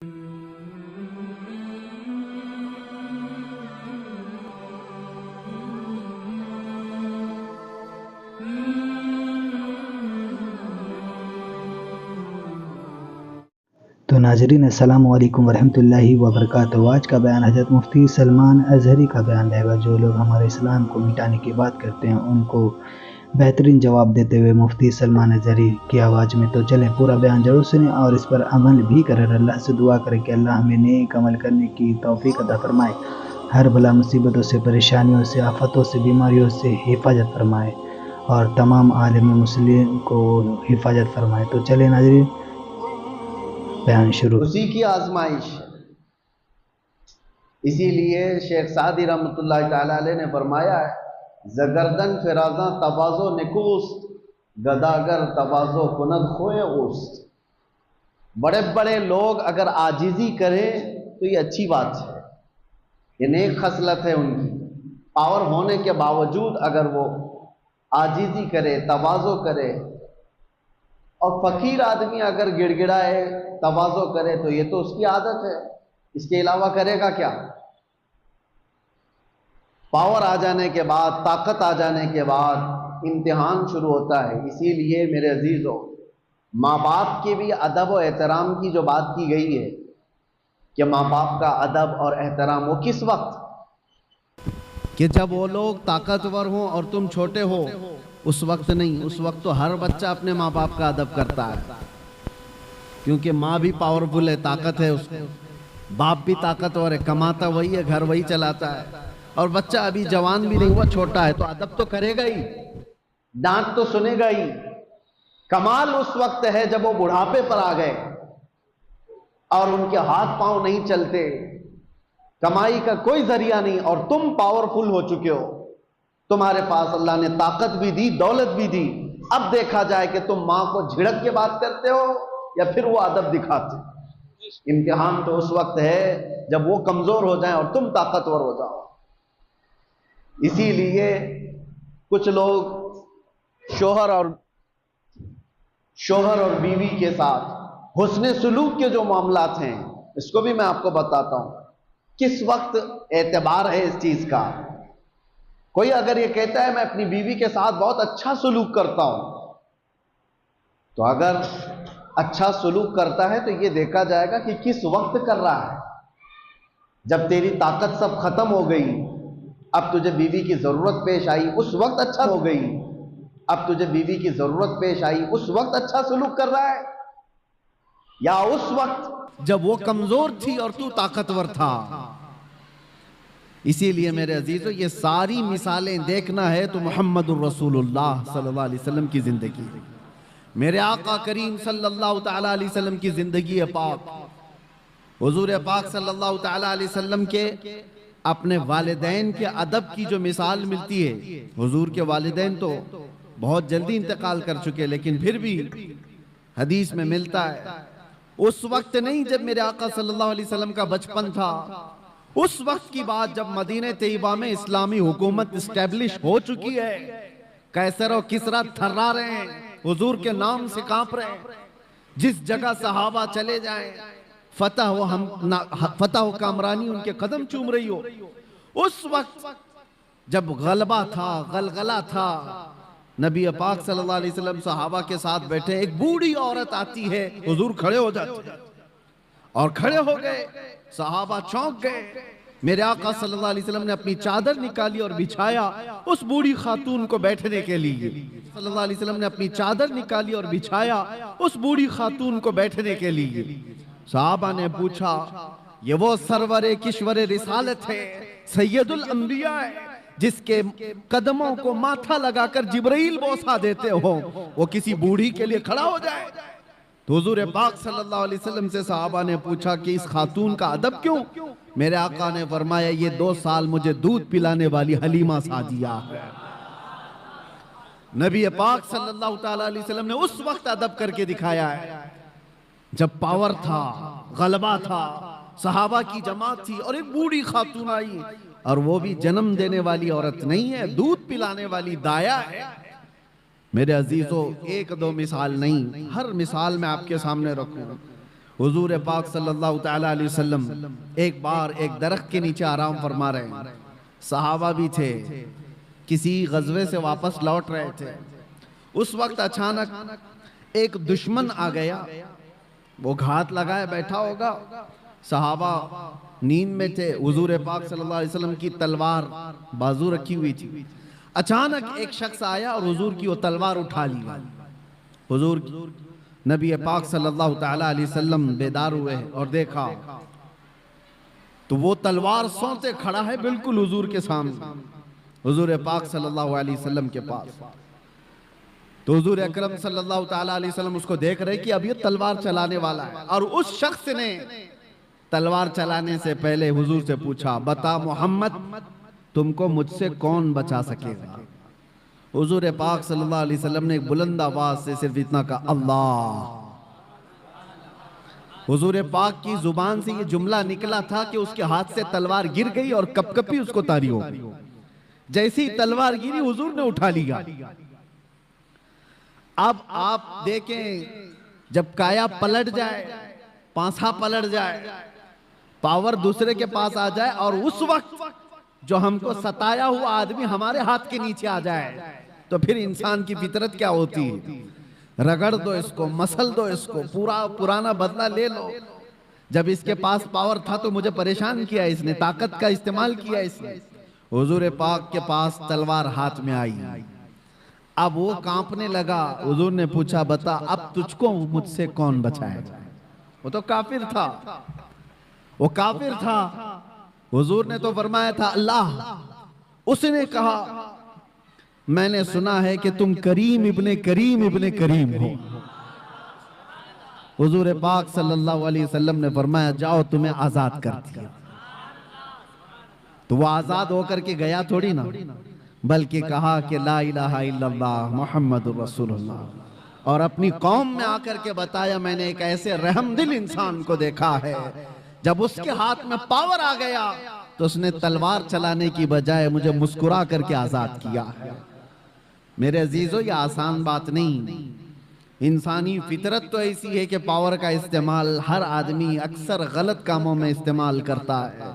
तो नाजरीन अस्सलाम वालेकुम वरहमतुल्लाहि वबरकातुहू। आज का बयान हज़रत मुफ्ती सलमान अज़हरी का बयान रहेगा। जो लोग हमारे इस्लाम को मिटाने की बात करते हैं उनको बेहतरीन जवाब देते हुए मुफ्ती सलमान अज़हरी की आवाज़ में। तो चलें पूरा बयान ज़रूर सुनें और इस पर अमल भी करें। अल्लाह से दुआ करें कि अल्लाह हमें नेक अमल करने की तौफीक अता फरमाए, हर भला मुसीबतों से, परेशानियों से, आफतों से, बीमारियों से हिफाजत फरमाए और तमाम आलम मुस्लिम को हिफाजत फरमाए। तो चलें नाजरीन बयान शुरू। उसी की आजमाइश है। इसीलिए शेख सादी रहमतुल्लाह तआला अलैह ने फरमाया है, जगरदन फिराजा तवाज़ो निकुस्त, गदागर तवाज़ो कुनद खोए उस्त। बड़े बड़े लोग अगर आजिज़ी करें तो ये अच्छी बात है, ये नेक खसलत है उनकी। पावर होने के बावजूद अगर वो आजिज़ी करे, तवाज़ो करे, और फ़कीर आदमी अगर गिड़गिड़ाए, तवाज़ो करे, तो ये तो उसकी आदत है, इसके अलावा करेगा क्या। पावर आ जाने के बाद, ताकत आ जाने के बाद इम्तिहान शुरू होता है। इसीलिए मेरे अजीज़ों, माँ बाप के भी अदब और एहतराम की जो बात की गई है कि माँ बाप का अदब और एहतराम वो किस वक्त, कि जब वो लोग ताकतवर हों और तुम छोटे हो, उस वक्त नहीं। उस वक्त तो हर बच्चा अपने माँ बाप का अदब करता है, क्योंकि माँ भी पावरफुल है, ताकत है उसको, बाप भी ताकतवर है, कमाता वही है, घर वही चलाता है, और बच्चा अभी जवान भी नहीं हुआ, छोटा है, तो अदब तो करेगा ही, डांट तो सुनेगा ही। कमाल उस वक्त है जब वो बुढ़ापे पर आ गए और उनके हाथ पांव नहीं चलते, कमाई का कोई जरिया नहीं, और तुम पावरफुल हो चुके हो, तुम्हारे पास अल्लाह ने ताकत भी दी, दौलत भी दी। अब देखा जाए कि तुम मां को झिड़क के बात करते हो या फिर वो अदब दिखाते। इम्तिहान तो उस वक्त है जब वो कमजोर हो जाएं और तुम ताकतवर हो जाओ। इसीलिए कुछ लोग शोहर और बीवी के साथ हुस्ने सुलूक के जो मामलात हैं, इसको भी मैं आपको बताता हूं। किस वक्त एतबार है इस चीज का। कोई अगर ये कहता है मैं अपनी बीवी के साथ बहुत अच्छा सुलूक करता हूं, तो अगर अच्छा सुलूक करता है तो ये देखा जाएगा कि किस वक्त कर रहा है। जब तेरी ताकत सब खत्म हो गई, अब तुझे बीवी की जरूरत पेश आई, उस वक्त अच्छा हो गई। अब तुझे बीवी की जरूरत पेश आई, उस वक्त अच्छा सुलूक कर रहा है, या उस वक्त जब वो कमजोर थी और तू ताकतवर था। इसीलिए मेरे अजीजों, ये सारी मिसालें देखना है तो मुहम्मदुर रसूलुल्लाह सल्लल्लाहु अलैहि वसल्लम की जिंदगी, मेरे आका करीम सल्लल्लाहु तआला अलैहि वसल्लम की जिंदगी है पाक, हुजूर पाक सल्लल्लाहु तआला अलैहि वसल्लम के अपने वालिदैन के अदब की जो मिसाल मिलती है। हुजूर के वालिदैन तो बहुत जल्दी इंतकाल कर चुके, लेकिन फिर भी हदीस में मिलता है उस वक्त नहीं जब मेरे आका सल्लल्लाहु अलैहि वसल्लम का बचपन था, उस वक्त की बात जब मदीने तैयबा में इस्लामी हुकूमत स्टैब्लिश हो चुकी है। कैसर और किसरा थर्रा रहे हैं, हुजूर के नाम से कांप रहे हैं। जिस जगह सहाबा चले जाएं, फतह हो कामरानी उनके कदम चूम रही हो। उस वक्त जब गलबा था, गलगला था, नबी पाक सल्लल्लाहु अलैहि वसल्लम सहाबा के साथ बैठे, एक बूढ़ी औरत आती है, हुजूर खड़े हो जाते हैं, और खड़े हो गए, सहाबा चौंक गए। मेरे आका सल्लल्लाहु अलैहि वसल्लम ने अपनी चादर निकाली और बिछाया उस बूढ़ी खातून को बैठने के लिए। सल्लल्लाहु अलैहि वसल्लम ने अपनी चादर निकाली और बिछाया उस बूढ़ी खातून को बैठने के लिए। सहाबा ने पूछा, ये वो सरवरे किश्वरे रिसालत है, सैयदुल अंबिया है, जिसके कदमों को माथा लगाकर जिब्रील बोसा देते हो, वो किसी बूढ़ी के लिए खड़ा हो जाए। तो हुजूर पाक सल्लल्लाहु अलैहि वसल्लम से सहाबा ने पूछा कि इस खातून का अदब क्यों? मेरे आका ने फरमाया, ये 2 साल मुझे दूध पिलाने वाली हलीमा सादिया है। नबी पाक सल्लल्लाहु तआला अलैहि वसल्लम ने उस वक्त अदब करके दिखाया है जब पावर था, गलबा था, सहाबा की जमात थी, और एक बूढ़ी खातून आई, और वो भी जन्म देने वाली औरत नहीं है, दूध पिलाने वाली दाया है। मेरे अजीजों, 1-2 मिसाल नहीं, हर मिसाल मैं आपके सामने रखूं। हुजूर पाक सल्लल्लाहु तआला अलैहि वसल्लम एक बार एक दरख्त के नीचे आराम फरमा रहे हैं। सहाबा भी थे, किसी गजवे से वापस लौट रहे थे। उस वक्त अचानक एक दुश्मन आ गया, वो घात लगाए बैठा होगा। सहाबा नींद में थे, हुजूर पाक सल्लल्लाहु अलैहि वसल्लम की तलवार बाजू रखी हुई थी। अचानक एक शख्स आया और हुजूर की वो तलवार उठा ली। हुजूर नबी पाक सल्लल्लाहु तआला अलैहि वसल्लम बेदार हुए और देखा तो वो तलवार सोते खड़ा है बिल्कुल हुजूर के सामने, हुजूर पाक सल्लल्लाहु अलैहि वसल्लम के पास। तो हुजूर अकरम सल्लल्लाहु तआला अलैहि वसल्लम उसको देख रहे कि अब ये तलवार चलाने वाला है। और उस शख्स ने तलवार चलाने से पहले हुजूर से पूछा, बता मोहम्मद, तुमको मुझसे कौन बचा सकेगा? हुजूर पाक सल्लल्लाहु अलैहि वसल्लम ने एक बुलंद आवाज से सिर्फ इतना कहा, अल्लाह। हुजूर पाक की जुबान से ये जुमला निकला था कि उसके हाथ से तलवार गिर गई और कपकपी उसको तारी हो गई। जैसी तलवार गिरी हुजूर ने उठा लिया। अब आप देखें, जब काया पलट जाए, पांसा पलट जाए, पावर दूसरे के पास आ जाए और उस वक्त जो हमको सताया हुआ आदमी हमारे हाथ के नीचे आ जाए, तो फिर इंसान की फितरत क्या होती है? रगड़ दो इसको, मसल दो इसको, पूरा पुराना बदला ले लो। जब इसके पास पावर था तो मुझे परेशान किया इसने, ताकत का इस्तेमाल किया इसने। हुजूर पाक के पास तलवार हाथ में आई, अब वो कांपने लगा। हुजूर ने पूछा, बता अब तुझको मुझसे कौन बचाएगा? वो तो काफिर था, वो काफिर था। हुजूर ने तो फरमाया था अल्लाह। उसने कहा, मैंने सुना है कि तुम करीम इब्ने करीम इब्ने करीम हो। हुजूर पाक सल्लल्लाहु अलैहि वसल्लम ने फरमाया, जाओ तुम्हें आजाद कर दिया। तो वो आजाद होकर के गया थोड़ी ना, बल्कि कहा कि ला इलाहा इल्लल्लाह मुहम्मदुर रसूलुल्लाह, और अपनी कौम में आकर के बताया, मैंने एक ऐसे रहमदिल इंसान को देखा है, जब उसके हाथ में पावर आ गया तो उसने तलवार चलाने की बजाय मुझे मुस्कुरा करके आजाद किया है। मेरे अजीजों, ये आसान बात नहीं। इंसानी फितरत तो ऐसी है कि पावर का इस्तेमाल हर आदमी अक्सर गलत कामों में इस्तेमाल करता है।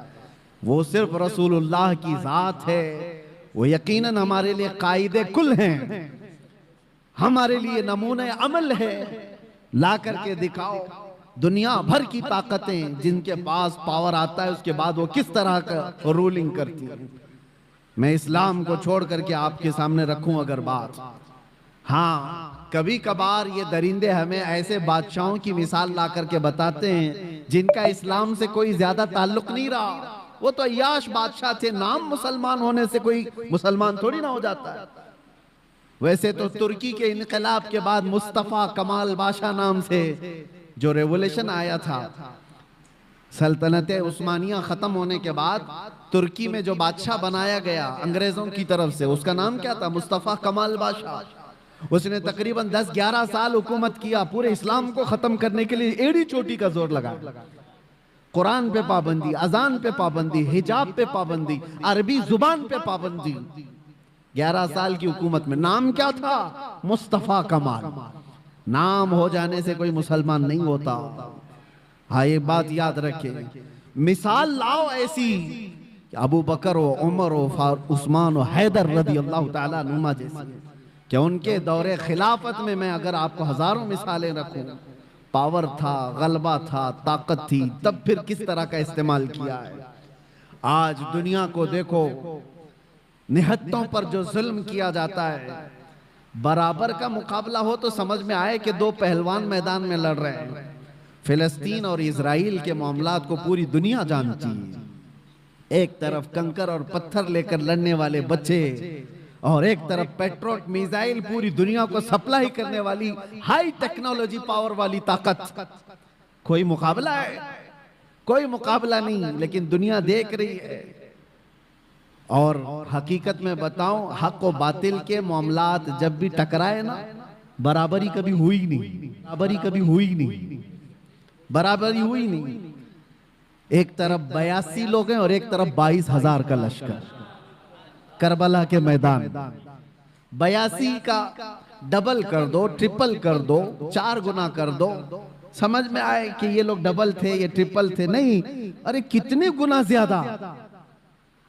वो सिर्फ रसूलुल्लाह की जात है, वो यकीनन हमारे लिए कायदे कुल हैं, हमारे लिए नमूने अमल है। ला करके दिखाओ दुनिया भर की ताकतें जिनके पास पावर आता है, उसके बाद वो किस तरह का रूलिंग करती है। मैं इस्लाम को छोड़ करके आपके सामने रखूं अगर बात, हाँ, कभी कभार ये दरिंदे हमें ऐसे बादशाहों की मिसाल ला करके बताते हैं जिनका इस्लाम से कोई ज्यादा ताल्लुक नहीं रहा। वो तो अय्याश बादशाह थे, नाम मुसलमान होने से कोई मुसलमान थोड़ी ना हो जाता है। वैसे तो तुर्की के इनकलाब के बाद मुस्तफा कमाल बादशाह नाम से जो रेवोल्यूशन आया था, सल्तनत उस्मानिया खत्म होने के बाद तुर्की में जो बादशाह बनाया गया अंग्रेजों की तरफ से, उसका नाम क्या था? मुस्तफा कमाल बादशाह। उसने तकरीबन 10-11 साल हुकूमत किया, पूरे इस्लाम को खत्म करने के लिए एड़ी चोटी का जोर लगा। कुरान पे पाबंदी, अजान पे पाबंदी, हिजाब पे पाबंदी, अरबी जुबान पे पाबंदी। 11 साल की हुकूमत में नाम क्या था? मुस्तफा कमाल। नाम हो जाने से कोई मुसलमान नहीं होता। हाँ, ये बात याद रखें। मिसाल लाओ ऐसी कि अबू बकर हो, उमर हो, उस्मान हो, हैदर रदी अल्लाह ताला नुमा जैसी, क्या उनके दौरे खिलाफत में मैं अगर आपको हजारों मिसालें रखूं, पावर था, गलबा था, ताकत थी, तब फिर किस तरह का इस्तेमाल किया है। आज दुनिया को देखो, निहत्तों पर जो जुल्म किया जाता है, बराबर का मुकाबला हो तो समझ में आए कि दो पहलवान मैदान में लड़ रहे हैं। फिलिस्तीन और इजराइल के मामलात को पूरी दुनिया जानती है। एक तरफ कंकर और पत्थर लेकर लड़ने वाले बच्चे और एक तरफ पेट्रोट मिसाइल पूरी दुनिया को सप्लाई करने वाली हाई टेक्नोलॉजी पावर वाली ताकत। कोई मुकाबला है? कोई मुकाबला नहीं, लेकिन दुनिया देख रही है। और हकीकत में बताऊं, हक और बातिल के मामलात जब भी टकराए ना, बराबरी कभी हुई नहीं, बराबरी कभी हुई नहीं, बराबरी हुई नहीं। एक तरफ 82 लोग हैं और एक तरफ 22,000 का लश्कर। करबला के मैदान 82 का डबल कर दो, ट्रिपल कर दो, 4 गुना कर दो, समझ में आए कि ये लोग डबल थे, ये ट्रिपल थे। नहीं, अरे कितने गुना ज्यादा।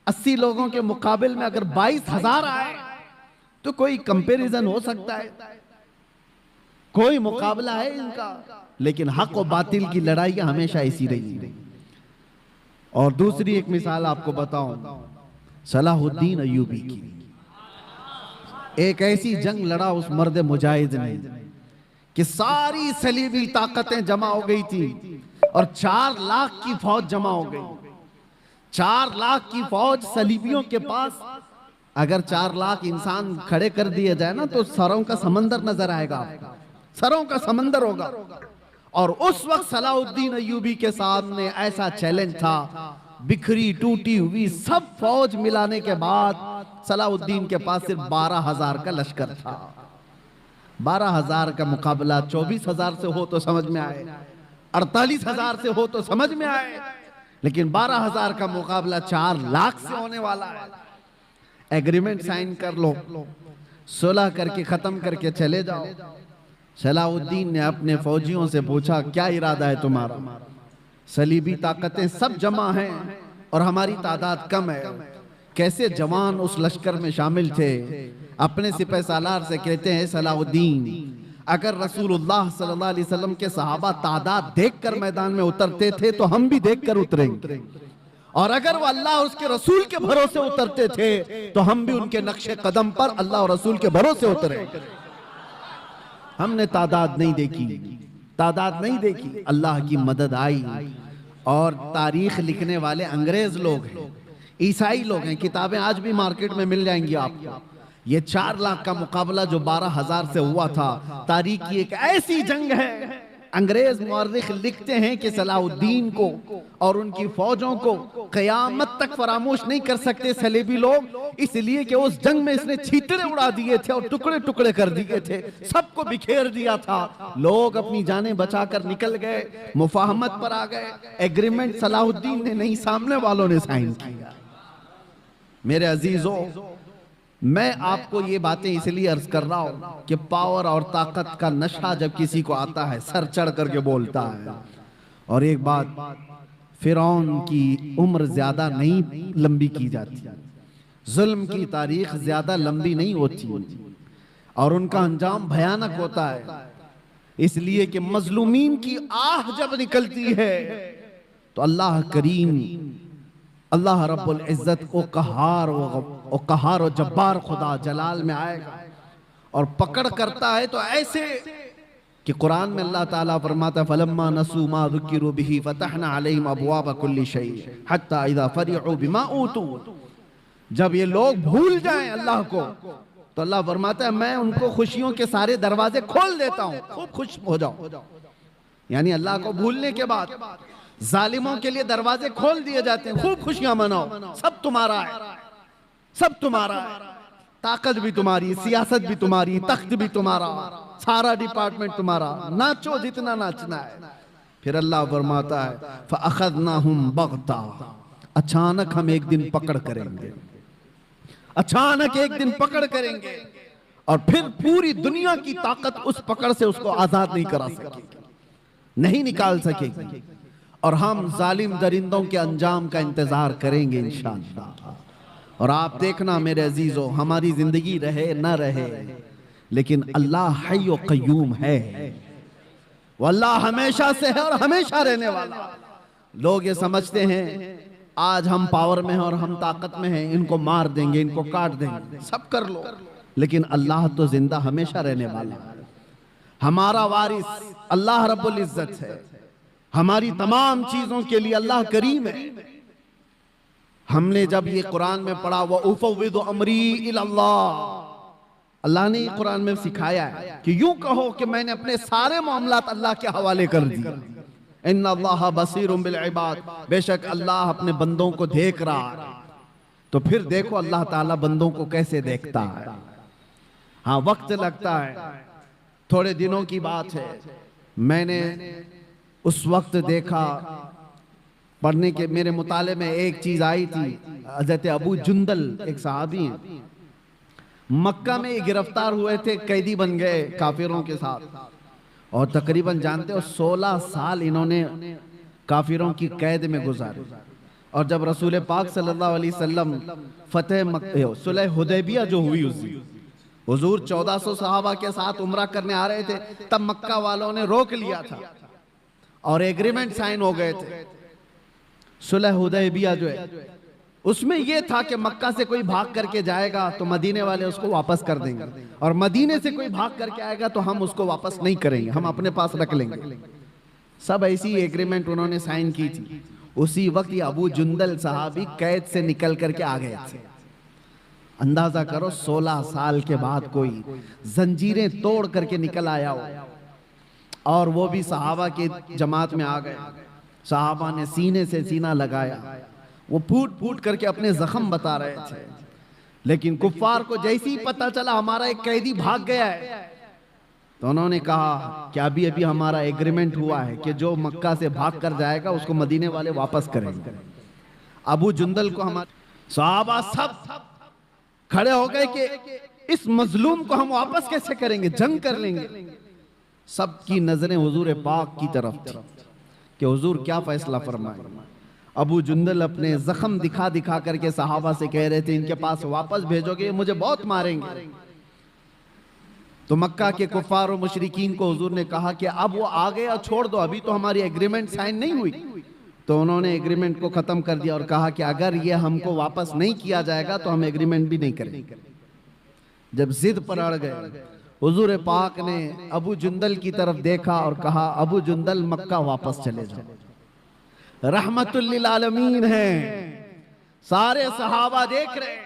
80 लोगों के मुकाबले में अगर 22,000 आए तो कोई कंपैरिजन हो सकता है, कोई मुकाबला है इनका। लेकिन हक और बातिल की लड़ाई हमेशा ऐसी रही। और दूसरी एक मिसाल आपको बताऊं, सलाहुद्दीन अय्यूबी की। एक ऐसी जंग लड़ा उस मर्द मुजाहिद ने कि सारी सलीबी ताकतें जमा हो गई थी और 4 लाख की फौज जमा हो गई। 4 लाख की फौज सलीबियों के पास। अगर 4 लाख इंसान खड़े कर दिए जाए ना तो सरों का समंदर नजर आएगा आपको, सरों का समंदर होगा। और उस वक्त सलाहुद्दीन अय्यूबी के सामने ऐसा चैलेंज था, बिखरी टूटी हुई सब फौज मिलाने के बाद सलाहुद्दीन के पास सिर्फ 12,000 का लश्कर था। 12,000 का मुकाबला 24,000 से हो तो समझ में आए, 48,000 से हो तो समझ में आए, लेकिन 12,000 का मुकाबला 4 लाख से होने वाला है। एग्रीमेंट साइन कर लो, सुलह करके खत्म करके चले जाओ। सलाहुद्दीन ने अपने फौजियों से पूछा, क्या इरादा है तुम्हारा? सलीबी ताकतें सब जमा हैं और हमारी तादाद कम है। कैसे जवान उस लश्कर में शामिल थे। अपने सिपह सालार से कहते हैं, सलाहुद्दीन, अगर रसूलुल्लाह सल्लल्लाहु अलैहि वसल्लम के सहाबा तादाद देखकर मैदान में उतरते थे तो हम भी देखकर उतरेंगे, और अगर वो अल्लाह और उसके रसूल के भरोसे उतरते थे तो हम भी उनके नक्शे कदम पर अल्लाह और रसूल के भरोसे उतरे। हमने तादाद नहीं देखी, तादाद नहीं देखी। अल्लाह की मदद आई। और तारीख लिखने वाले अंग्रेज लोग हैं, ईसाई लोग हैं। किताबें आज भी मार्केट में मिल जाएंगी आपको। ये 4 लाख का मुकाबला जो 12,000 से हुआ था, तारीख की एक ऐसी जंग है। अंग्रेज मुअर्रिख लिखते हैं कि सलाहुद्दीन को और उनकी फौजों को कयामत तक फरामोश नहीं कर सकते सलेबी लोग, इसलिए कि उस जंग में इसने छींतरे उड़ा दिए थे और टुकड़े टुकड़े कर दिए थे, सबको बिखेर दिया था। लोग अपनी जानें बचाकर निकल गए, मुफाहमत पर आ गए। एग्रीमेंट सलाहुद्दीन ने नहीं, सामने वालों ने साइन किया। मेरे अजीजों, मैं आपको ये बातें इसलिए अर्ज कर रहा हूं कि पावर और ताकत का नशा जब किसी को आता है, सर चढ़ करके बोलता है। और एक बात, फिरौन की उम्र ज्यादा नहीं लंबी की जाती, जुल्म की तारीख ज्यादा लंबी नहीं होती और उनका अंजाम भयानक होता है। इसलिए कि मजलूमीन की आह जब निकलती है तो अल्लाह करीम, अल्लाह रब्बुल इज्जत को कहार और जब्बार खुदा जलाल में आएगा और पकड़ करता है। तो ऐसे कि कुरान में अल्लाह ताला फरमाता है, फलम्मा नसू मा ज़ुकिरू बिही फतहना अलैहिम अबवाब कुल्ली शै हत्ता इज़ा फरिहू बिमा ऊतू। जब ये लोग भूल जाएं अल्लाह को तो अल्लाह फरमाता है, मैं उनको खुशियों के सारे दरवाजे खोल देता हूं, खूब खुश हो जाओ। यानी अल्लाह को भूलने के बाद जालिमों के लिए दरवाजे खोल दिए जाते हैं, खूब खुशियां मनाओ, सब तुम्हारा है, सब तुम्हारा है, ताकत भी तुम्हारी, सियासत भी तुम्हारी, तख्त भी तुम्हारा, सारा डिपार्टमेंट तुम्हारा, नाचो जितना नाचना है। फिर अल्लाह फरमाता है, फअखज़नाहुम बग़ता, अचानक हम एक दिन पकड़ करेंगे, अचानक एक दिन पकड़ करेंगे और फिर पूरी दुनिया की ताकत उस पकड़ से उसको आजाद नहीं करा सकेगी, नहीं निकाल सकेगी। और हम जालिम दरिंदों के अंजाम का इंतजार करेंगे इंशाअल्लाह। और आप देखना मेरे अजीजों, हमारी जिंदगी रहे न रहे, लेकिन अल्लाह हय्य व क़य्यूम है, वो अल्लाह हमेशा से है और हमेशा रहने वाला। लोग ये समझते हैं आज हम पावर में हैं और हम ताकत में हैं, इनको मार देंगे, इनको काट देंगे, सब कर लो, लेकिन अल्लाह तो जिंदा हमेशा रहने वाला है। हमारा वारिस अल्लाह रब्बुल इज्जत है, हमारी तमाम चीजों के लिए अल्लाह करीम है। हमने जब ये कुरान में पढ़ा, व उफ़व्विदु अमरी इलल्लाह, अल्लाह ने कुरान में सिखाया है कि यूं कहो कि मैंने अपने सारे मामलात अल्लाह के हवाले कर दिए। इन्नल्लाह बसीरुम बिल इबाद, बेशक अल्लाह अपने बंदों को देख रहा है। तो फिर देखो अल्लाह ताला बंदों को कैसे देखता है। हाँ, वक्त लगता है, थोड़े दिनों की बात है, मैंने उस वक्त देखा, पढ़ने के मेरे मुताले में एक चीज आई थी। हज़रत अबू जुंदल एक सहाबी हैं, मक्का में गिरफ्तार हुए थे, कैदी बन गए काफिरों के साथ। और तकरीबन जानते हो 16 साल इन्होंने काफिरों की कैद में गुजारे। और जब रसूल पाक सल्लल्लाहु अलैहि वसल्लम सुलह हुदैबिया जो हुई उस दिन हुजूर 1400 सहाबा के साथ उम्रा करने आ रहे थे, तब मक्का वालों ने रोक लिया था और एग्रीमेंट साइन हो गए थे। सुलह हुदैबिया जो है उसमें यह था कि मक्का से कोई भाग करके जाएगा तो मदीने वाले उसको वापस कर देंगे, और मदीने से कोई भाग करके आएगा तो हम उसको वापस नहीं करेंगे, हम अपने पास रख लेंगे। सब ऐसी एग्रीमेंट उन्होंने साइन की थी। उसी वक्त ये अबू जुंदल सहाबी कैद से निकल करके आ गए थे। अंदाजा करो 16 साल के बाद कोई जंजीरें तोड़ करके निकल आया हो, और वो भी सहाबा की जमात में आ गए। सहाबा ने सीने से सीना लगाया, वो फूट फूट करके अपने जख्म बता रहे थे। लेकिन कुफ्फार को जैसे ही पता चला हमारा एक कैदी भाग गया है, तो उन्होंने कहा कि अभी अभी हमारा एग्रीमेंट हुआ है कि जो मक्का से भाग कर जाएगा उसको मदीने वाले वापस करेंगे। अबू जुंदल को हमारे सहाबा सब खड़े हो गए कि इस मजलूम को हम वापस कैसे करेंगे, जंग कर लेंगे। सबकी नजरें हुजूर पाक की तरफ थी कि हुजूर क्या फैसला फरमाए। अबू जुंदल अपने जख्म दिखा दिखा करके सहाबा से कह रहे थे इनके पास वापस भेजोगे मुझे बहुत मारेंगे। तो मक्का के कुफ्फार और मुशरिकीन को हुजूर ने कहा कि अब वो आ गया छोड़ दो, अभी तो हमारी एग्रीमेंट साइन नहीं हुई। तो उन्होंने एग्रीमेंट को खत्म कर दिया और कहा कि अगर ये हमको वापस नहीं किया जाएगा तो हम एग्रीमेंट भी नहीं करेंगे। जब जिद पर अड़ गए, हुजूर पाक ने अबू जुंदल की तरफ देखा और कहा अबू जुंदल मक्का वापस चले जाओ, रहमतुल लिल आलमीन है। सारे सहाबा देख रहे हैं।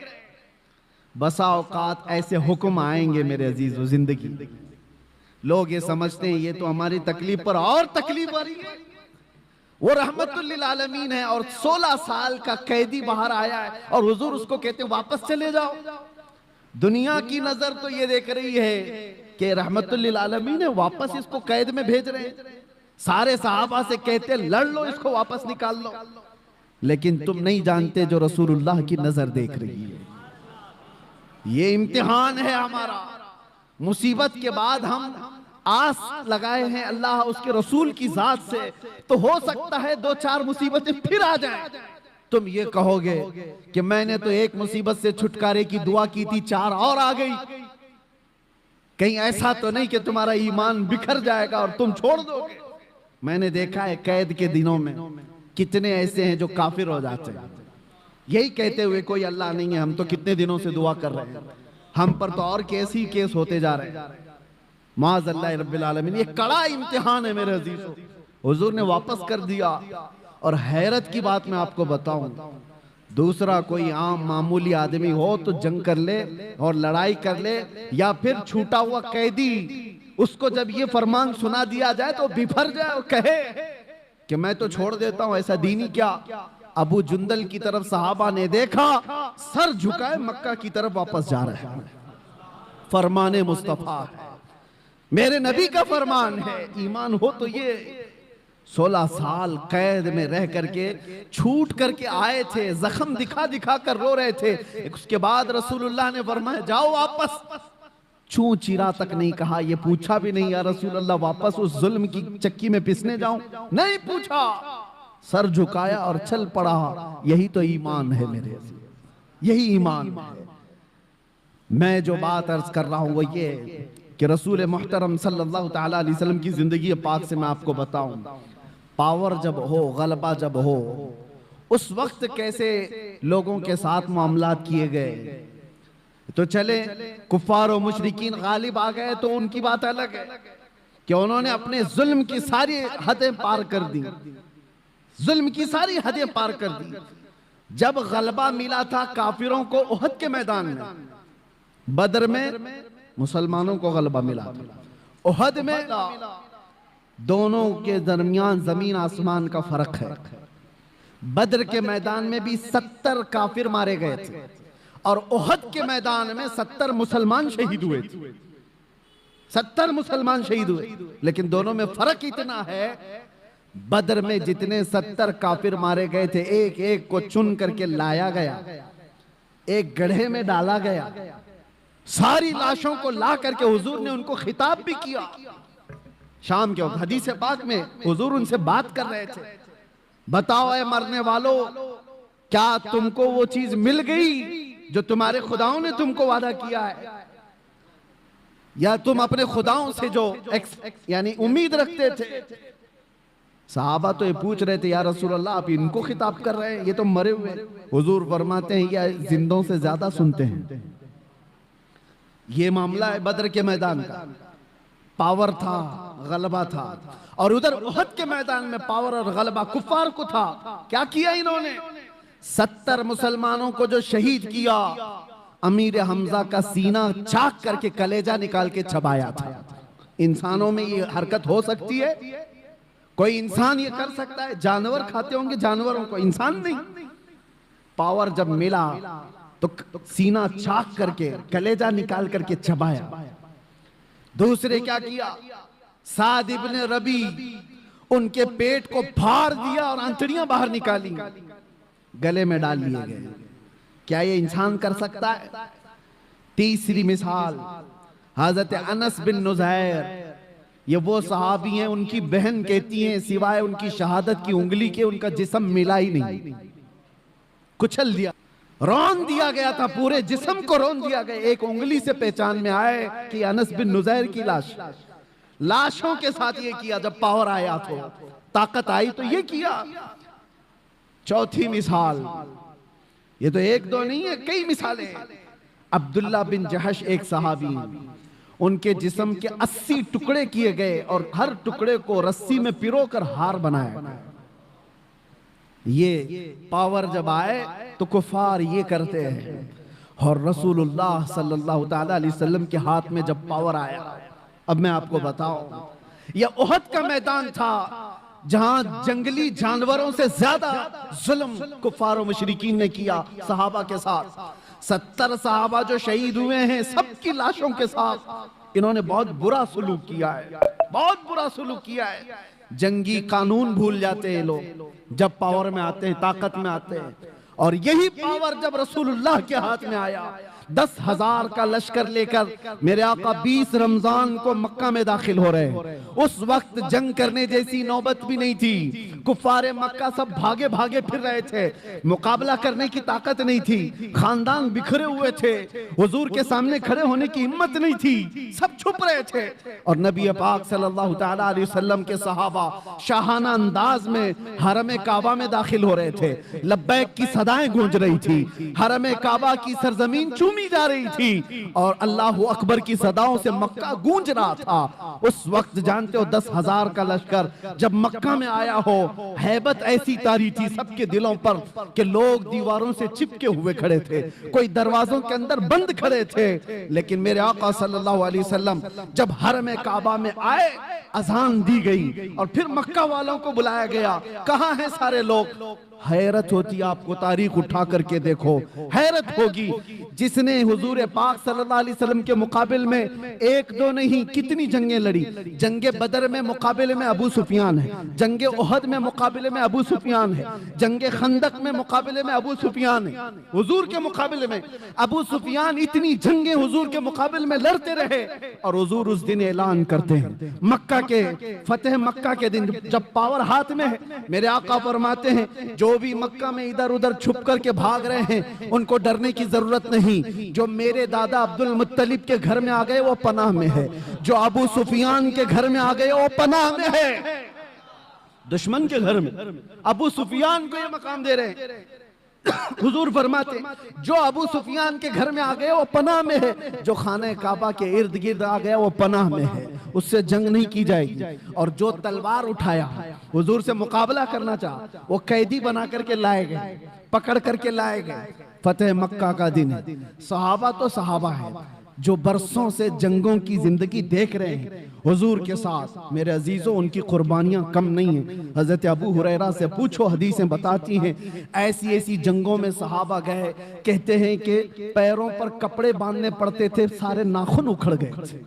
बसा औकात ऐसे हुक्म आएंगे मेरे अजीजों जिंदगी, लोग ये समझते हैं ये तो हमारी तकलीफ पर और तकलीफ आ रही है। वो रहमतुल लिल आलमीन है और 16 साल का कैदी बाहर आया है और हुजूर उसको कहते हैं वापस चले जाओ। दुनिया की नजर तो ये देख रही है कि रहमतुल लिल आलमीन है, वापस इसको कैद में भेज रहे हैं। सारे सहाबा से कहते लड़ लो, इसको वापस निकाल लो। लेकिन तुम नहीं जानते जो रसूलुल्लाह की नजर देख रही है। ये इम्तिहान है हमारा। मुसीबत के बाद हम आस लगाए हैं अल्लाह उसके रसूल की जात से, तो हो सकता है 2-4 मुसीबतें फिर आ जाएं। तुम ये कहोगे कि मैंने तो एक मुसीबत से छुटकारे की दुआ की थी, 4 और आ गई। कहीं ऐसा तो नहीं कि तुम्हारा ईमान बिखर जाएगा और तुम छोड़ दोगे। मैंने देखा है कैद के दिनों में कितने ऐसे हैं जो काफिर हो जाते हैं, यही कहते हुए कोई अल्लाह नहीं है, हम तो कितने दिनों से दुआ कर रहे हैं, हम पर तो और केस ही केस होते जा रहे हैं। माज़अल्लाह रब्बिल आलमीन, ये कड़ा इम्तिहान है मेरे अजीजों। हुजूर ने वापस कर दिया। और हैरत की बात मैं आपको बताऊं, दूसरा कोई आम मामूली आदमी हो तो जंग कर ले और लड़ाई कर ले, या फिर छूटा हुआ कैदी उसको जब ये फरमान सुना दिया जाए तो बिफर जाए और कहे कि मैं तो छोड़ देता हूं, ऐसा दीनी क्या। अबू जुंदल की तरफ सहाबा ने देखा, सर झुकाए मक्का की तरफ वापस जा रहे हैं। फरमाने मुस्तफा है, मेरे नबी का फरमान है। ईमान हो तो ये 16 साल कैद में रह करके छूट करके आए थे, जख्म दिखा दिखा कर रो रहे थे। उसके बाद रसूलुल्लाह ने फरमाया जाओ वापस। छू चीरा तक नहीं कहा, ये पूछा भी नहीं या रसूलुल्लाह वापस उस जुल्म की चक्की में पिसने जाऊं, नहीं पूछा, सर झुकाया और चल पड़ा। यही तो ईमान है मेरे, यही ईमान है। मैं जो बात अर्ज कर रहा हूं वो ये कि रसूल मुहतरम सल्लल्लाहु तआला अलैहि वसल्लम की जिंदगी पाक से मैं आपको बताऊं, पावर जब हो, गलबा जब हो, उस वक्त कैसे लोगों के साथ मामलात किए गए। तो चले कुफ्फार और मुशरिकीन गालिब आ गए तो उनकी बात अलग है कि उन्होंने अपने जुल्म की सारी हदें पार कर दी, जुल्म की सारी हदें पार कर दी। जब गलबा मिला था काफिरों को उहद के मैदान में, बदर में मुसलमानों को गलबा मिला था, उहद में दोनों के दरमियान जमीन आसमान का फर्क है। बदर के मैदान में भी 70 काफिर मारे गए थे और उहद के मैदान में 70 मुसलमान शहीद हुए थे। 70 मुसलमान शहीद हुए, लेकिन दोनों में फर्क इतना है, बदर में जितने 70 काफिर मारे गए थे, एक एक को चुन करके लाया गया, एक गड्ढे में डाला गया, सारी लाशों को ला करके हुजूर ने उनको खिताब भी किया शाम के वक्त हदीस पाक में हुजूर उनसे बात कर रहे थे, बताओ ऐ मरने वालों, क्या तुमको वो चीज मिल गई जो तुम्हारे खुदाओं ने तुमको वादा किया है, या तुम अपने खुदाओं से जो यानी उम्मीद रखते थे। सहाबा तो ये पूछ रहे थे, या रसूल अल्लाह आप इनको खिताब कर रहे हैं, ये तो मरे हुए हैं। हुजूर फरमाते हैं, या जिंदों से ज्यादा सुनते हैं। ये मामला है बदर के मैदान का, पावर था, गलबा था, और उधर उहद के मैदान में पावर और गलबा कुफार को था। क्या किया इन्होंने? 70 मुसलमानों को जो शहीद किया, अमीर हमजा का सीना चाक करके कलेजा निकाल के चबाया था। इंसानों में ये हरकत हो सकती है? कोई इंसान ये कर सकता है? जानवर खाते होंगे जानवरों को, इंसान नहीं। पावर जब मिला तो सीना चाक करके कलेजा निकाल करके चबाया। दूसरे क्या किया? साद इब्ने रबी, उनके पेट को फाड़ दिया और आंतड़ियां बाहर निकाली, गले में डाल लिए गए। क्या ये इंसान कर सकता है? तीसरी मिसाल हजरत अनस बिन नुज़ैर, ये वो सहाबी हैं, उनकी बहन कहती हैं सिवाय उनकी शहादत की उंगली के उनका जिस्म मिला ही नहीं, कुचल दिया, रौन दिया गया था, पूरे जिस्म को रौन दिया गया। एक उंगली से पहचान में आए कि अनस बिन नुज़ैर की लाश। लाशों के साथ ये किया, जब पावर आया तो, ताकत आई तो ये किया। चौथी मिसाल, ये तो एक दो नहीं है, कई मिसालें। अब्दुल्ला बिन जहश एक सहाबी, उनके जिस्म के 80 टुकड़े किए गए और हर टुकड़े को रस्सी में पिरोकर हार बनाया। ये पावर जब आए तो कुफार ये करते हैं। और रसूलुल्लाह सल्लल्लाहु ताला अलैहि वसल्लम के हाथ में जब पावर आया, अब मैं आपको बताऊं, यह उहद का मैदान था जहां जंगली जानवरों से ज्यादा जुल्म कुफार और मुशरिकीन ने किया सहाबा के साथ। 70 सहाबा जो शहीद हुए हैं, सबकी लाशों के साथ इन्होंने बहुत बुरा सलूक किया है, बहुत बुरा सलूक किया है। जंगी कानून भूल जाते हैं लोग जब पावर में आते हैं, ताकत में आते हैं। और यही पावर जब रसूलुल्लाह के हाथ में आया, 10,000 का लश्कर लेकर मेरे आका 20 रमजान को मक्का में दाखिल हो रहे हैं। उस वक्त जंग करने जैसी नौबत भी नहीं थी। कुफारे मक्का सब भागे भागे फिर रहे थे, मुकाबला करने की ताकत नहीं थी, खानदान बिखरे हुए थे, हुजूर के सामने खड़े होने की हिम्मत नहीं थी, सब छुप रहे थे। और नबी पाक सल्लल्लाहु ताला अलैहि वसल्लम के सहाबा शाहाना अंदाज में हरम काबा में दाखिल हो रहे थे। लब्बैक की सदाएं गूंज रही थी, हरम काबा की सरजमीन चूमी जा रही थी और अल्लाहु अकबर की सदाओं से मक्का गूंज रहा था। उस वक्त जानते हो 10,000 का लश्कर जब मक्का में आया हो, हैबत ऐसी तारी थी सबके दिलों पर कि लोग दीवारों से चिपके हुए खड़े थे, कोई दरवाजों के अंदर बंद खड़े थे। लेकिन मेरे आका सल्लल्लाहु अलैहि वसल्लम जब हरम काबा में आए, अजान दी गई और फिर मक्का वालों को बुलाया गया। कहां हैं सारे लोग? हैरत होती है आपको, तारीख उठा करके देखो, हैरत होगी। जिसने हुजूर पाक सल्लल्लाहु अलैहि वसल्लम के मुकाबिल में एक दो नहीं कितनी जंगें लड़ी। जंगे बदर में मुकाबले में अबू सुफियान है, जंगे उहद में मुकाबले में अबू सुफियान है, जंगे खंदक में मुकाबले में अबू सुफियान है। हुजूर के मुकाबले में अबू सुफियान इतनी जंगें हुजूर के मुकाबले में लड़ते रहे। और हुजूर उस दिन ऐलान करते हैं, मक्का के फतेह मक्का के दिन जब पावर हाथ में है, मेरे आका फरमाते हैं जो भी मक्का में इधर उधर छुप करके भाग रहे हैं उनको डरने की जरूरत नहीं। जो मेरे दादा अब्दुल मुत्तलिब के घर में आ गए वो पनाह में है, जो अबू सुफियान के घर में आ गए वो पनाह में है। दुश्मन के घर में अबू सुफियान को ये मकाम दे रहे हैं। हुजूर फरमाते जो अबू सुफियान के घर में आ गए वो पनाह में है, जो खाने काबा के इर्द गिर्द आ गया वो पनाह में है, उससे जंग नहीं की जाएगी। और जो तलवार उठाया हुजूर से मुकाबला करना चाहा वो कैदी बना करके लाए गए, पकड़ करके लाए गए। फतेह मक्का का दिन है। सहाबा तो सहाबा है जो बरसों से जंगों की जिंदगी देख रहे हैं हुजूर के साथ। मेरे अजीजों, उनकी कुर्बानियां कम नहीं है। हजरत अबू हुरैरा से पूछो, हदीसें बताती हैं ऐसी ऐसी जंगों में सहाबा गए, कहते हैं कि पैरों पर कपड़े बांधने पड़ते थे, सारे नाखून उखड़ गए थे।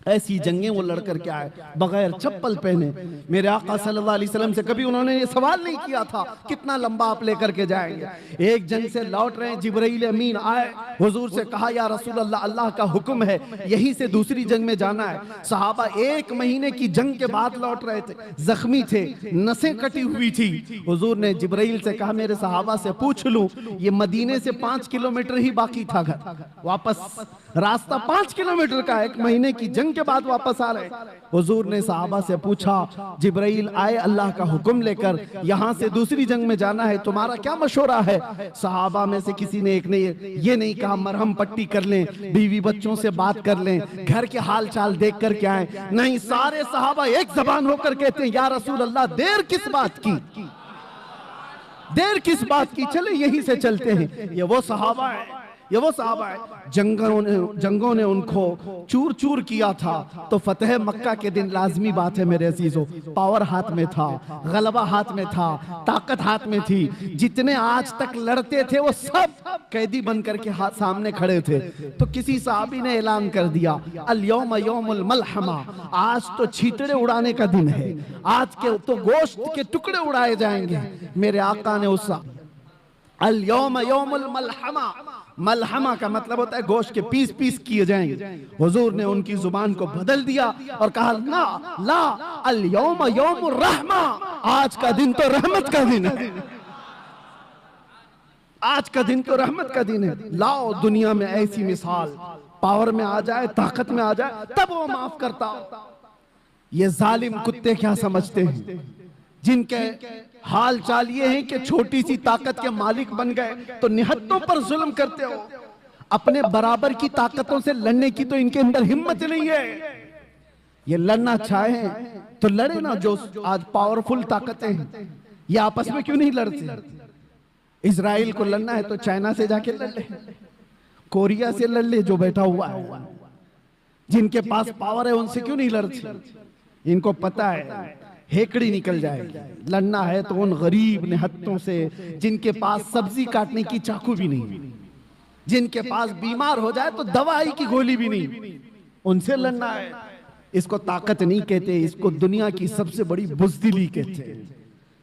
ऐसी जंगें वो लड़ कर के आए बगैर चप्पल पहने। मेरे आका सल्लल्लाहु अलैहि वसल्लम से कभी उन्होंने ये सवाल नहीं किया था कितना लंबा आप लेकर के जाएंगे। एक जंग से लौट रहे हैं, जिब्राइल अमीन आए, हुजूर से कहा या रसूल अल्लाह, अल्लाह का हुक्म है यहीं से दूसरी जंग में जाना है। सहाबा 1 महीने की जंग के बाद लौट रहे थे, जख्मी थे, नसें कटी हुई थी। हुजूर ने जिब्राइल से कहा मेरे सहाबा से पूछ लूं, ये मदीने से 5 किलोमीटर ही बाकी था घर, वापस रास्ता 5 किलोमीटर का, 1 महीने की जंग के बाद वापस आ रहे। हुजूर ने सहाबा से पूछा, जिब्राइल आए अल्लाह का हुक्म लेकर, यहां से दूसरी जंग में जाना है, तुम्हारा क्या मशवरा है? सहाबा में से किसी ने एक ने ये नहीं कहा मरहम पट्टी कर लें, बीवी बच्चों से बात कर लें, घर के हाल चाल देख कर के आए। नहीं, सारे सहाबा एक जबान होकर कहते हैं या रसूल अल्लाह, देर किस बात की, देर किस बात की, चले यहीं से चलते हैं। ये वो सहाबा है, ये वो साहब है जंगों ने उनको चूर चूर किया था। तो फतेह मक्का के दिन लाजमी बात है मेरे अजीजों, पावर हाथ में था, गलबा हाथ में था, ताकत हाथ में थी। जितने आज तक लड़ते थे वो सब कैदी बनकर के हाथ सामने खड़े थे। तो किसी साहबी ने ऐलान कर दिया, अल यौम यौमुल मलहमा, आज तो छींतड़े उड़ाने का दिन है, आज के तो गोश्त के टुकड़े उड़ाए जाएंगे। मेरे आका ने उस अल यौम यौमुल मलहमा, मलहमा का मतलब होता है गोश्त के पीस पीस किए जाएंगे। हुजूर ने उनकी जुबान को बदल दिया और कहा ना ला, अल यौम यौमुर रहमा, आज का दिन तो रहमत का दिन है, आज का दिन तो रहमत का दिन है। लाओ दुनिया में ऐसी मिसाल, पावर में आ जाए, ताकत में आ जाए, तब वो माफ करता। ये जालिम कुत्ते क्या समझते हैं, जिनके हाल चाल ये है कि छोटी सी ताकत के मालिक बन गए तो निहत्तों पर जुल्म करते हो। अपने बराबर की ताकतों से लड़ने की तो इनके अंदर हिम्मत नहीं है। ये लड़ना चाहे तो लड़े ना, जो आज पावरफुल ताकतें हैं, ये आपस में क्यों नहीं लड़ते? इजराइल को लड़ना है तो चाइना से जाके लड़ ले, कोरिया से लड़ ले जो बैठा हुआ है। जिनके पास पावर है उनसे क्यों नहीं लड़ते? इनको पता है हेकड़ी निकल जाएगी। लड़ना है तो उन गरीब निहत्तों से जिनके पास सब्जी काटने की चाकू भी नहीं, जिनके पास बीमार हो जाए तो दवाई की गोली भी नहीं, उनसे लड़ना है। इसको ताकत नहीं कहते, इसको दुनिया की सबसे बड़ी बुज़दिली कहते हैं,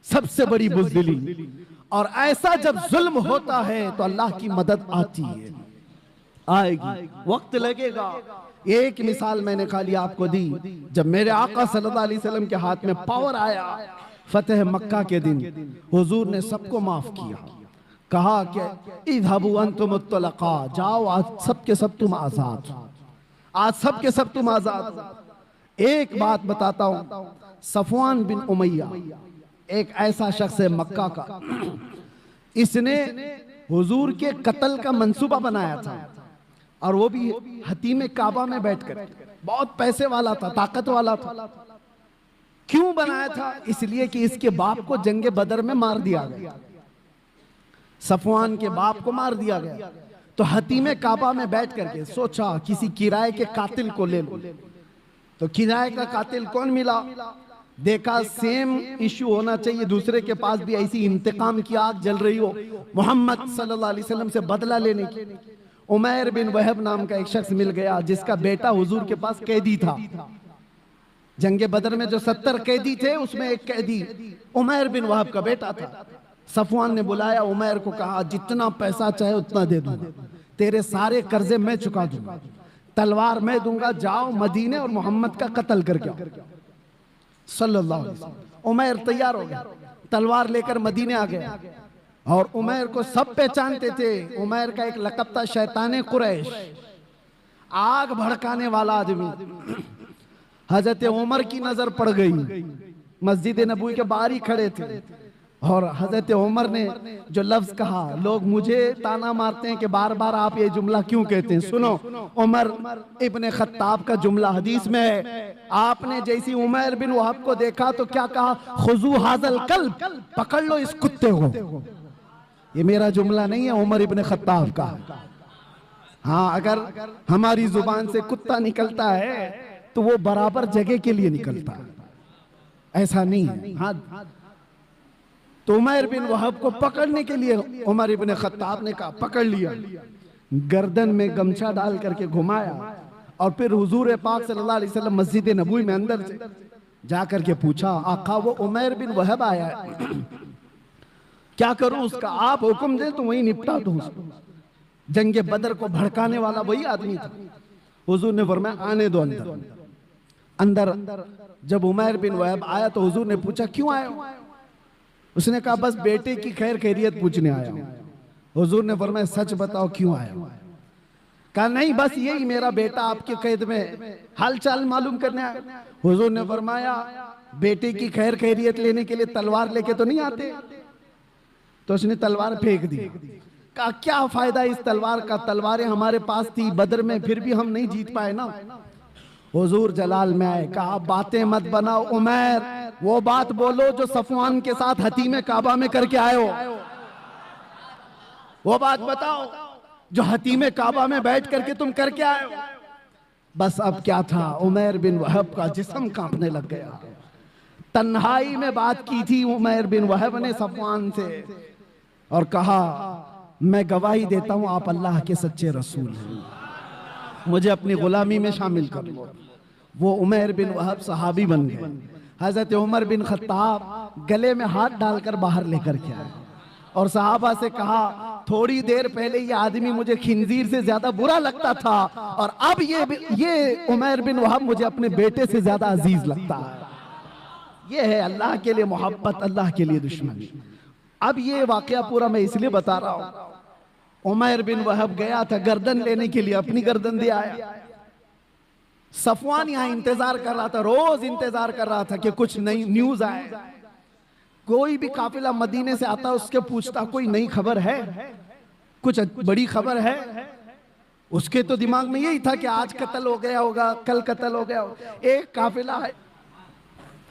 सबसे बड़ी बुज़दिली। और ऐसा जब जुल्म होता है तो अल्लाह की मदद आती है, आएगी, वक्त लगेगा। एक मिसाल मैंने खाली आपको दी, जब मेरे आका सल्लल्लाहु अलैहि वसल्लम के हाथ में पावर आया फतेह मक्का के दिन, हुजूर ने सबको माफ किया, कहा कि इज़हबू अंतुम तुलका, जाओ आज सब के सब तुम आजाद, आज सब के सब तुम आजाद। एक बात बताता हूं, सफवान बिन उमैया एक ऐसा शख्स है मक्का का, इसने हुजूर के कत्ल का मंसूबा बनाया था, और वो भी हतीम काबा में बैठकर। बहुत पैसे वाला था, ताकत वाला था। क्यों बनाया था? इसलिए कि इसके बाप को जंगे बदर में मार दिया गया, सफवान के बाप को मार दिया गया। तो हतीम काबा में बैठ करके सोचा किसी किराए के कातिल को ले लो। तो किराए का कातिल कौन मिला? देखा सेम इश्यू होना चाहिए, दूसरे के पास भी ऐसी इंतकाम की आग जल रही हो, मोहम्मद सल्लल्लाहु अलैहि वसल्लम से बदला लेने की। उमैर बिन वहब नाम का एक शख्स मिल गया जिसका बेटा हुजूर के पास कैदी था। जंगे बदर में जो 70 कैदी थे उसमें एक कैदी उमैर बिन वहब का बेटा था। सफवान ने बुलाया उमैर को, कहा जितना पैसा चाहे उतना दे दूंगा, तेरे सारे कर्जे मैं चुका दूंगा, तलवार मैं दूंगा, जाओ मदीने और मोहम्मद का कत्ल करके आओ सल्लल्लाहु अलैहि वसल्लम। उमैर तैयार हो गया, तलवार लेकर मदीने आ गया। और उमैर को सब पहचानते थे। उमैर का एक लक़ब था शैताने कुरैश, आग भड़काने वाला आदमी। हजरत उमर की नजर पड़ गई, मस्जिद नबवी के बाहर ही खड़े थे, और हजरत उमर ने जो लफ्ज कहा, लोग मुझे ताना मारते हैं कि बार बार आप ये जुमला क्यों कहते हैं। सुनो, उमर इब्ने खत्ताब का जुमला हदीस में है। आपने जैसी उमैर बिन वहब को देखा तो क्या कहा, खुजू हाजल कल्ब, पकड़ लो इस कुत्ते को। ये मेरा जुमला नहीं है, उमर इब्ने खत्ताब का। हाँ, अगर हमारी जुबान से कुत्ता निकलता है तो वो बराबर जगह के लिए निकलता है, ऐसा नहीं है। हाँ, तो उमैर बिन वहब को पकड़ने के लिए उमर इब्ने खत्ताब ने कहा, पकड़ लिया, गर्दन में गमछा डाल करके घुमाया और फिर हुजूर पाक सल्लल्लाहु अलैहि वसल्लम मस्जिद नबवी में अंदर से जाकर के पूछा, आका वो उमैर बिन वहब आया है, क्या करूं उसका, आप हुक्म दें तो वही निपटा दूं उसको। जंगे बदर को भड़काने वाला वही आदमी था। हुजूर ने फरमाया आने दो अंदर। अंदर जब उमैर बिन वहब आया तो हुजूर ने पूछा क्यों आए हो? उसने कहा बस बेटे की खैर खैरियत पूछने आया हूं। हुजूर ने फरमाया सच बताओ क्यों आए हो? कहा नहीं बस यही मेरा बेटा आपके कैद में हालचाल मालूम करने आया। हुजूर ने फरमाया बेटे की खैर खैरियत लेने के लिए तलवार लेके तो नहीं आते? तो उसने तलवार फेंक दी। कहा क्या फायदा इस तलवार का, तलवारें हमारे पास थी बदर में, फिर भी हम नहीं जीत पाए ना। हुजूर जलाल में आए, कहा बातें मत बनाओ उमैर, वो बात बोलो जो सफवान के साथ हतीम काबा में करके आए हो। वो बात बताओ जो हतीम काबा में बैठ करके तुम करके आए हो। बस अब क्या था, उमैर बिन वहब का जिस्म कांपने लग गया। तन्हाई में बात की थी उमैर बिन वहब ने सफवान से और कहा मैं गवाही देता हूं आप अल्लाह के सच्चे रसूल हैं, मुझे अपनी गुलामी में शामिल कर लो। वो उमैर बिन वहब सहाबी बन गए। हजरत उमर बिन खत्ताब गले में हाथ डालकर बाहर लेकर के आए और सहाबा से कहा थोड़ी देर पहले ये आदमी मुझे खिंजीर से ज्यादा बुरा लगता था और अब ये उमैर बिन वहब मुझे अपने बेटे से ज्यादा अजीज लगता है। ये है अल्लाह के लिए मोहब्बत, अल्लाह के लिए दुश्मनी। अब ये वाकया पूरा मैं इसलिए बता रहा हूं, उमैर बिन वहब गया था गर्दन लेने के लिए, अपनी गर्दन दे आया। सफवान यहां इंतजार कर रहा था, रोज इंतजार कर रहा था कि कुछ नई न्यूज आए। कोई भी काफिला मदीने से आता उसके पूछता कोई नई खबर है, कुछ बड़ी खबर है। उसके तो दिमाग में यही था कि आज कत्ल हो गया होगा, कल कत्ल हो गया होगा। एक काफिला है,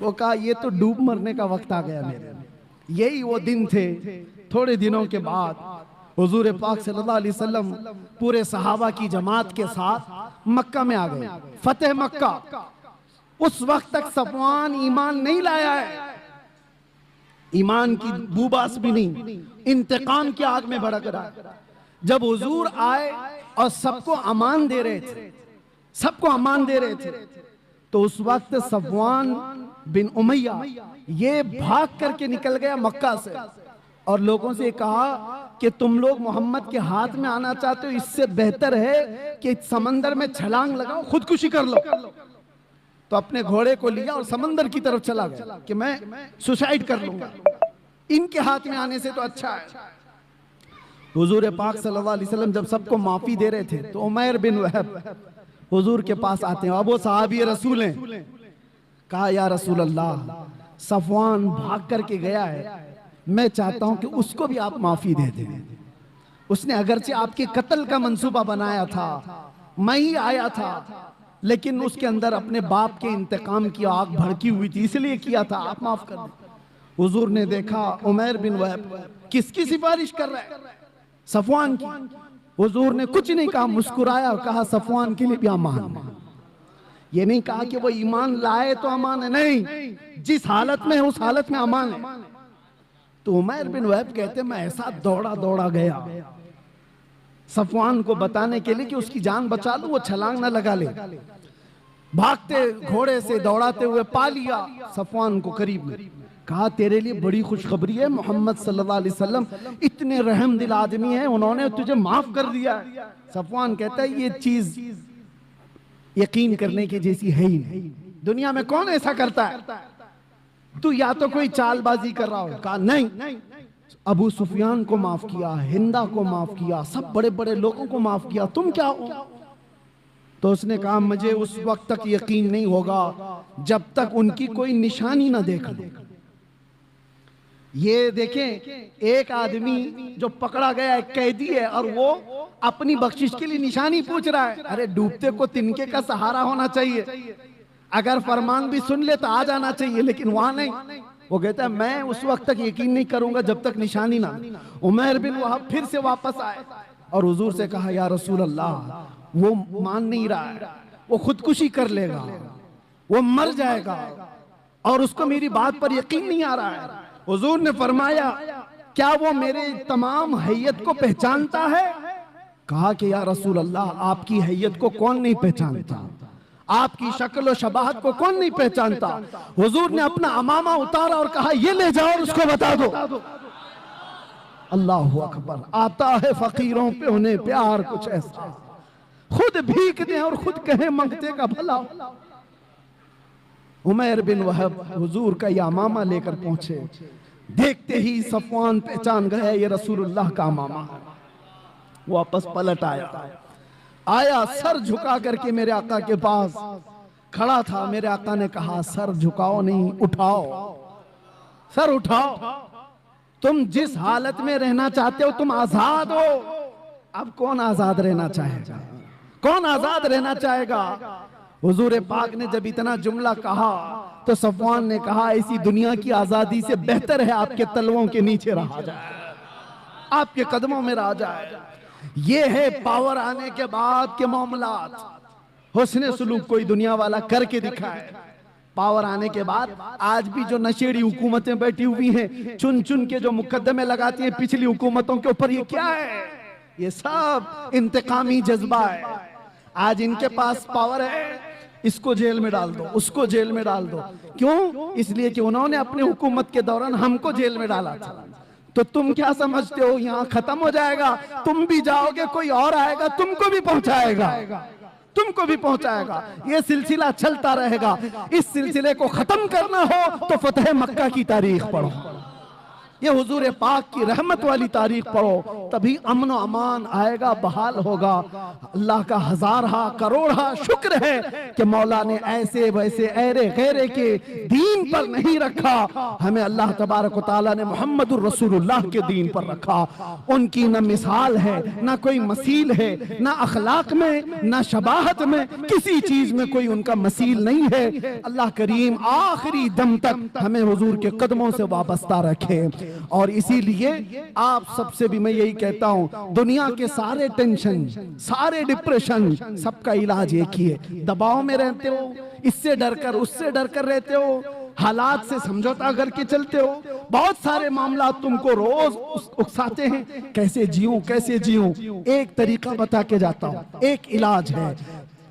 वो कहा ये तो डूब मरने का वक्त आ गया मेरे। यही वो दिन थे। थोड़े दिनों के बाद हुजूर पाक सल्लल्लाहु अलैहि वसल्लम पूरे सहाबा की जमात के साथ मक्का में आ गए, फतेह मक्का। उस वक्त तक सफवान ईमान नहीं लाया है, ईमान की बूबास भी नहीं, इंतकाम की आग में भड़क रहा है। जब हुजूर आए और सबको अमान दे रहे थे, सबको अमान दे रहे थे, तो उस वक्त सफवान बिन उमैया ये भाग करके निकल गया मक्का से और लोगों से कहा कि तुम लोग मोहम्मद के हाथ में आना चाहते हो, इससे बेहतर है कि समंदर में छलांग लगाओ, खुदकुशी कर लो। तो अपने घोड़े को लिया और समंदर की तरफ चला गया कि मैं सुसाइड कर लूंगा, इनके हाथ में आने से तो अच्छा है। हुजूर पाक सल्लल्लाहु अलैहि वसल्लम जब सबको माफी दे रहे थे तो उमैर बिन वहब हुजूर के पास आते हैं। अब वो सहाबी रसूल हैं। कहा या रसूल अल्लाह, सफवान भाग करके गया है, मैं चाहता हूं कि उसको भी आप माफी दे दें। उसने अगरचे आपके कत्ल का मंसूबा बनाया था, मैं ही आया था, लेकिन उसके अंदर अपने बाप के इंतकाम की आग भड़की हुई थी, इसलिए किया था, आप माफ कर दें। हुजूर ने देखा उमैर बिन वहब किसकी सिफारिश कर रहा है, सफवान की। हुजूर ने कुछ नहीं कहा, मुस्कुराया और कहा सफवान के लिए भी अमान है। ये नहीं कहा कि वो ईमान लाए तो अमान है, नहीं, जिस हालत में है उस हालत में अमान है। तो उमैर बिन वहब कहते मैं ऐसा दौड़ा दौड़ा गया सफवान को बताने के लिए कि उसकी जान बचा लो, वो छलांग ना लगा ले। भागते घोड़े से दौड़ाते हुए पा लिया सफवान को करीब में। कहा तेरे लिए बड़ी खुशखबरी है, मोहम्मद सल्लल्लाहु अलैहि वसल्लम इतने रहम दिल आदमी हैं, उन्होंने तुझे माफ कर दिया। सफवान कहता है ये चीज यकीन करने की जैसी है ही नहीं, दुनिया में कौन ऐसा करता है, तू या तो कोई चालबाजी कर रहा हो। कहा नहीं, अबू सुफियान को माफ किया, हिंदा को माफ किया, सब बड़े बड़े लोगों को माफ किया, तुम क्या हो? तो उसने कहा मुझे उस वक्त तक यकीन नहीं होगा जब तक उनकी कोई निशानी ना देख लो। ये देखें, एक आदमी जो पकड़ा गया एक कैदी है और वो अपनी बख्शिश के लिए निशानी पूछ रहा है। अरे डूबते को तिनके का सहारा होना चाहिए, अगर फरमान भी सुन ले तो आ जाना चाहिए, लेकिन वहां नहीं। वो कहता है मैं उस वक्त तक यकीन नहीं करूंगा जब तक निशानी ना। उमैर बिन वहब फिर से वापस आए और हुजूर से कहा या रसूल अल्लाह वो मान नहीं रहा है, वो खुदकुशी कर लेगा, वो मर जाएगा और उसको मेरी बात पर यकीन नहीं आ रहा है। हुजूर ने फरमाया क्या वो मेरे तमाम हैयत को पहचानता है? कहा कि या रसूल अल्लाह, आपकी हैयत को कौन नहीं पहचानता, आपकी शक्ल और शबाहत को कौन नहीं पहचानता। हुजूर ने अपना अमामा उतारा और कहा ये ले जाओ और उसको बता दो। अल्लाह अकबर। आता है फकीरों पे उन्हें प्यार कुछ ऐसा, खुद भीख दें और खुद कहें मंगते का भला। उमैर बिन वहब हुजूर का ये अमामा लेकर पहुंचे। देखते ही सफवान पहचान गया ये रसूलुल्लाह का अमामा है। वापस पलट आया सर झुका करके मेरे आका के पास खड़ा था। मेरे आका ने कहा सर झुकाओ नहीं, उठाओ, सर उठाओ। तुम जिस हालत में रहना चाहते हो तुम आजाद हो। अब कौन आजाद रहना चाहेगा, कौन आजाद रहना चाहेगा। हुजूर पाक ने जब इतना जुमला कहा तो सफवान ने कहा ऐसी दुनिया की आजादी से बेहतर है आपके तलवों के नीचे रहा जाए, आपके कदमों में रहा जाए। ये है पावर आने के बाद के मामलात। हुस्ने सुलूक कोई दुनिया वाला करके दिखाए। पावर आने के बाद आज भी जो नशेड़ी हुकूमतें बैठी हुई हैं, चुन चुन के जो मुकद्दमे लगाती हैं पिछली हुकूमतों के ऊपर, ये क्या है? ये सब इंतकामी जज्बा है। आज इनके पास पावर है, इसको जेल में डाल दो, उसको जेल में डाल दो। क्यों? इसलिए कि उन्होंने अपनी हुकूमत के दौरान हमको जेल में डाला था। तो तुम क्या समझते हो यहाँ खत्म हो जाएगा? तुम भी जाओगे, कोई और आएगा तुमको भी पहुंचाएगा, तुमको भी पहुंचाएगा। ये सिलसिला चलता रहेगा। इस सिलसिले को खत्म करना हो तो फतेह मक्का की तारीख पढ़ो, ये हुजूर पाक की रहमत वाली तारीख पढ़ो, तभी अमन और अमान आएगा, बहाल होगा। अल्लाह का हजारा करोड़ा शुक्र है कि मौला ने ऐसे वैसे ऐरे गैरे के दीन पर नहीं रखा, हमें अल्लाह तबारक व तआला ने मुहम्मदुर रसूलुल्लाह के दीन पर रखा। उनकी न मिसाल है, न कोई मसील है, न अखलाक में, न शबाहत में, किसी चीज में कोई उनका मसील नहीं है। अल्लाह करीम आखिरी दम तक हमें हुजूर के कदमों से वाबस्ता रखे। और इसीलिए आप सबसे भी मैं यही कहता हूं, दुनिया के सारे टेंशन, सारे डिप्रेशन, सबका इलाज एक ही है। दबाव में रहते हो, इससे डरकर उससे डरकर रहते हो, हालात से समझौता करके चलते हो, बहुत सारे मामला तुमको रोज उकसाते हैं, कैसे जीऊं कैसे जीऊं। एक तरीका बता के जाता हूं, एक इलाज है।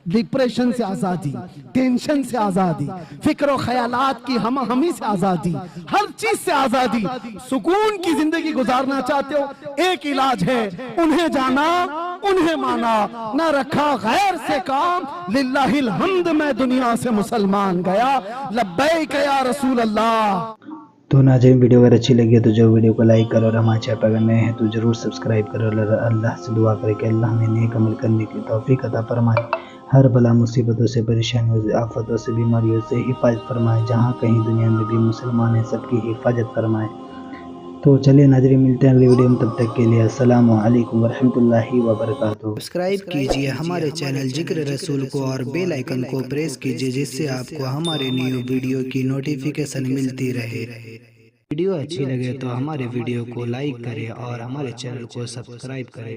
डिप्रेशन से आजादी, टेंशन से आजादी, फिक्र और ख्यालात की हमी से आजादी, हर चीज से आजादी, सुकून की जिंदगी गुजारना चाहते हो, एक इलाज है, उन्हें जाना उन्हें माना, ना रखा गैर से काम, लिल्लाहिल हम्द मैं दुनिया से मुसलमान गया, लब्बैक या रसूल अल्लाह। तो नाज़रीन, वीडियो अगर अच्छी लगी है तो जो वीडियो को लाइक करो और हमारे चैनल पर अगर नए हैं तो जरूर सब्सक्राइब करो। और अल्लाह से दुआ करें कि अल्लाह हमें नेक अमल करने की तौफीक अता फरमाए, हर बला मुसीबतों से, परेशानियों से, आफतों से, बीमारियों से हिफाजत फरमाए। जहाँ कहीं दुनिया में भी मुसलमान हैं सबकी हिफाजत फरमाए। तो चलिए नाज़रीन, मिलते हैं अगली वीडियो में, तब तक के लिए अस्सलामु अलैकुम वरहमतुल्लाहि वबरकातुहू। सब्सक्राइब कीजिए हमारे चैनल जिक्र रसूल को और बेल आइकन को प्रेस कीजिए, जिससे आपको हमारे न्यू वीडियो की नोटिफिकेशन मिलती रहे। वीडियो अच्छी लगे तो हमारे वीडियो को लाइक करें और हमारे चैनल को सब्सक्राइब करें।